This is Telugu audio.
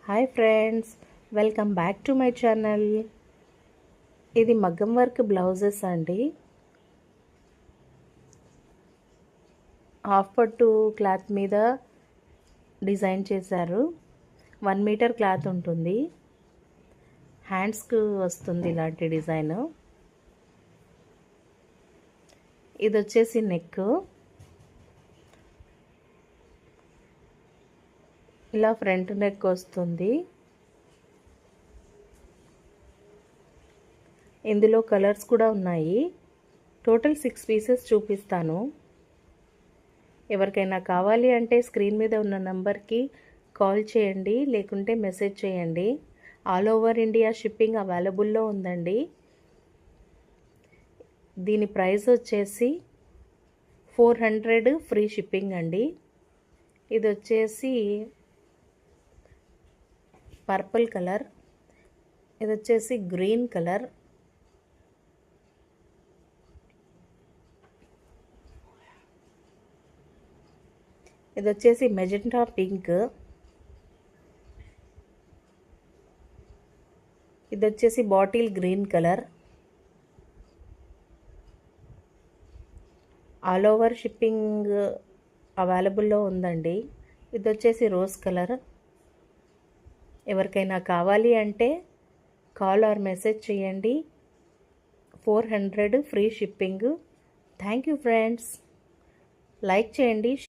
Hi friends, welcome back to my channel. ఇది మగ్గం వర్క్ బ్లౌజెస్ అండి. హాఫ్ పట్టు క్లాత్ మీద డిజైన్ చేశారు. 1 మీటర్ క్లాత్ ఉంటుంది. హ్యాండ్స్కు వస్తుంది ఇలాంటి డిజైన్. ఇది వచ్చేసి నెక్. ఇలా ఫ్రంట్ నెక్ వస్తుంది. ఇందులో కలర్స్ కూడా ఉన్నాయి. టోటల్ 6 పీసెస్ చూపిస్తాను. ఎవరికైనా కావాలి అంటే స్క్రీన్ మీద ఉన్న నంబర్కి కాల్ చేయండి, లేకుంటే మెసేజ్ చేయండి. ఆల్ ఓవర్ ఇండియా షిప్పింగ్ అవైలబుల్లో ఉందండి. దీని ప్రైస్ వచ్చేసి 400 ఫ్రీ షిప్పింగ్ అండి. ఇది వచ్చేసి పర్పుల్ కలర్, ఇది వచ్చేసి గ్రీన్ కలర్, ఇది వచ్చేసి మెజెంటా పింక్, ఇది వచ్చేసి bottle green colour. All over shipping అవైలబుల్లో ఉందండి. ఇది వచ్చేసి రోజ్ కలర్. ఎవరికైనా కావాలి అంటే కాల్ ఆర్ మెసేజ్ చేయండి. 400 free shipping. Thank you friends. Like చేయండి.